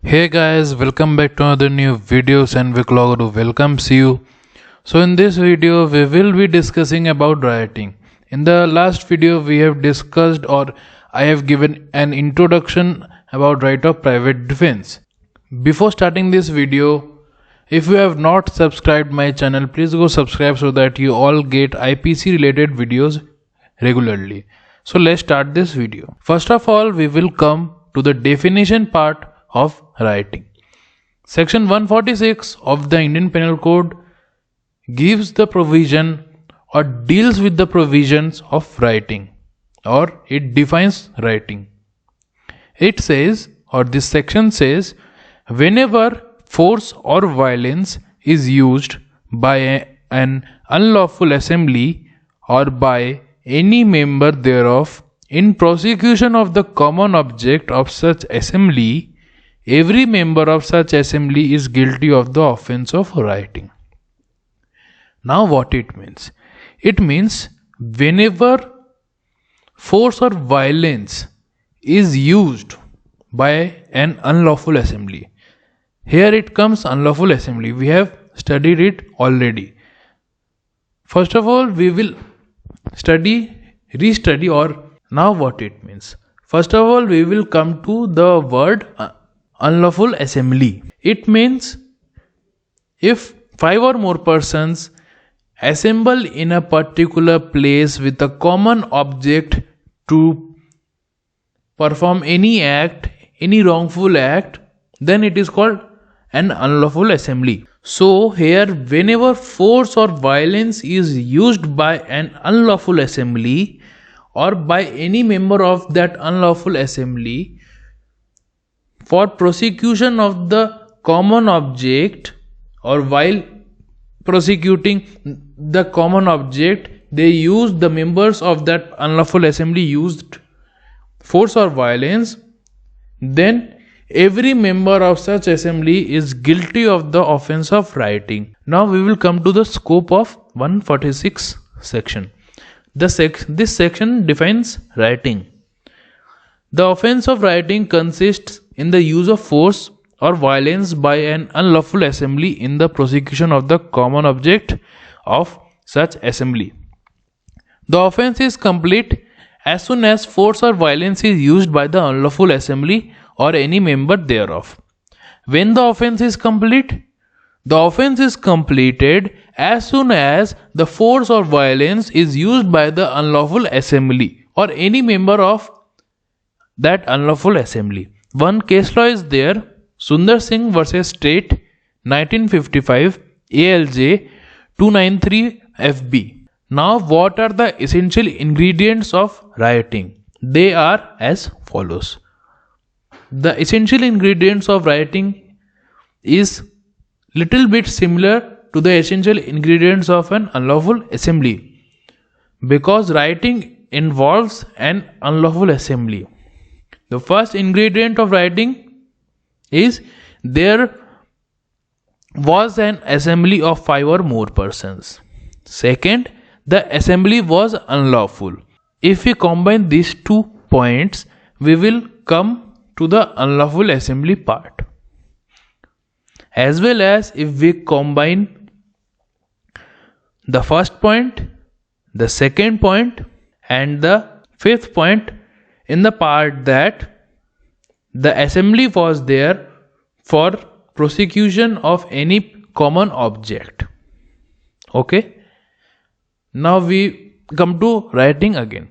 Hey guys, welcome back to another new videos and LawGuru welcomes you. So in this video we will be discussing about rioting. In the last video we have discussed or I have given an introduction about right of private defense. Before starting this video, if you have not subscribed my channel, please go subscribe so that you all get IPC related videos regularly. So let's start this video. First of all, we will come to the definition part of rioting. Section 146 of the Indian Penal Code gives the provision or deals with the provisions of rioting, or it defines rioting. It says, or this section says, whenever force or violence is used by an unlawful assembly or by any member thereof in prosecution of the common object of such assembly, every member of such assembly is guilty of the offense of rioting. Now what it means? It means whenever force or violence is used by an unlawful assembly. Here it comes unlawful assembly. We have studied it already. First of all, we will restudy or now what it means. First of all, we will come to the word unlawful assembly. It means if 5 or more persons assemble in a particular place with a common object to perform any act, any wrongful act, then it is called an unlawful assembly. So here whenever force or violence is used by an unlawful assembly or by any member of that unlawful assembly for prosecution of the common object, or while prosecuting the common object, the members of that unlawful assembly used force or violence, then every member of such assembly is guilty of the offense of rioting. Now we will come to the scope of 146 section. This section defines rioting. The offense of rioting consists in the use of force or violence by an unlawful assembly in the prosecution of the common object of such assembly. The offense is complete as soon as force or violence is used by the unlawful assembly or any member thereof. When the offense is complete? The offense is completed as soon as the force or violence is used by the unlawful assembly or any member of that unlawful assembly. One case law is there, Sundar Singh versus State, 1955, ALJ 293 FB. Now what are the essential ingredients of rioting? They are as follows. The essential ingredients of rioting is little bit similar to the essential ingredients of an unlawful assembly, because rioting involves an unlawful assembly. The first ingredient of rioting is there was an assembly of 5 or more persons. Second, the assembly was unlawful. If we combine these 2 points, we will come to the unlawful assembly part. As well as if we combine the first point, the second point and the fifth point in the part that the assembly was there for prosecution of any common object. Okay. Now we come to rioting again.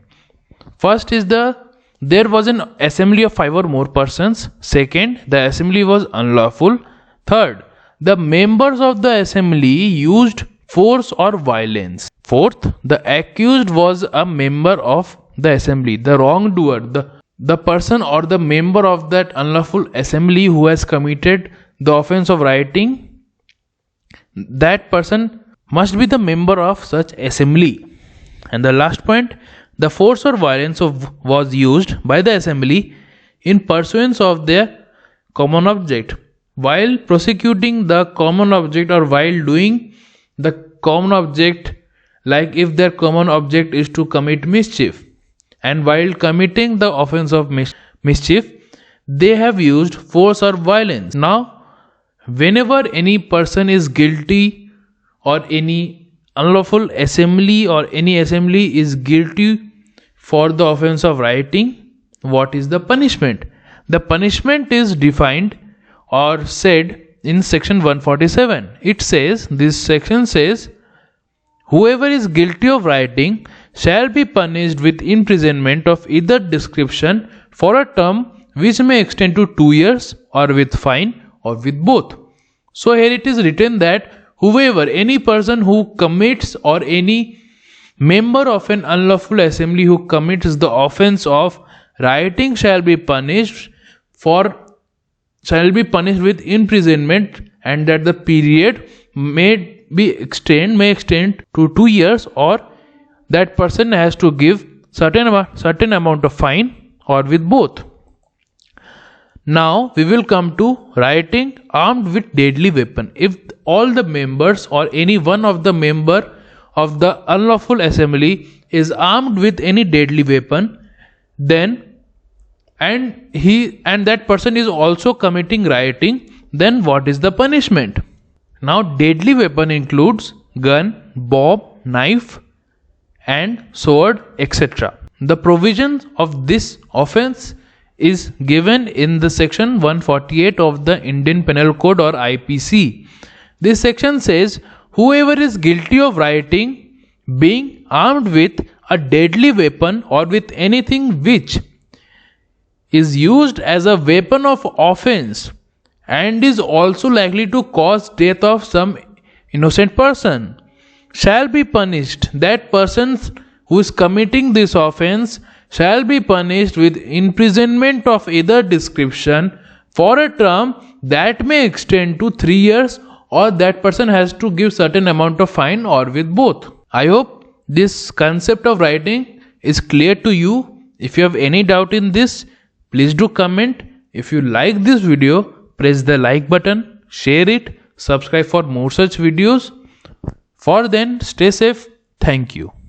First is there was an assembly of 5 or more persons. Second, the assembly was unlawful. Third, the members of the assembly used force or violence. Fourth, the accused was a member of the assembly. The wrongdoer, the person or the member of that unlawful assembly who has committed the offense of rioting, that person must be the member of such assembly. And the last point, the force or violence was used by the assembly in pursuance of their common object. While prosecuting the common object or while doing the common object, like if their common object is to commit mischief, and while committing the offense of mischief, they have used force or violence. Now, whenever any person is guilty or any unlawful assembly or any assembly is guilty for the offense of rioting, what is the punishment? The punishment is defined or said in section 147. It says, this section says, whoever is guilty of rioting shall be punished with imprisonment of either description for a term which may extend to 2 years, or with fine, or with both. So here it is written that whoever, any person who commits or any member of an unlawful assembly who commits the offense of rioting shall be punished with imprisonment, and that the period may extend to 2 years, or that person has to give certain amount of fine, or with both. Now we will come to rioting armed with deadly weapon. If all the members or any one of the member of the unlawful assembly is armed with any deadly weapon, then and that person is also committing rioting, then what is the punishment? Now deadly weapon includes gun, bomb, knife and sword, etc. The provisions of this offense is given in the section 148 of the Indian Penal Code or IPC. This section says, whoever is guilty of rioting being armed with a deadly weapon or with anything which is used as a weapon of offense and is also likely to cause death of some innocent person shall be punished. That person who is committing this offense shall be punished with imprisonment of either description for a term that may extend to 3 years, or that person has to give certain amount of fine, or with both. I hope this concept of rioting is clear to you. If you have any doubt in this, please do comment. If you like this video, press the like button, share it, subscribe for more such videos. For then, stay safe. Thank you.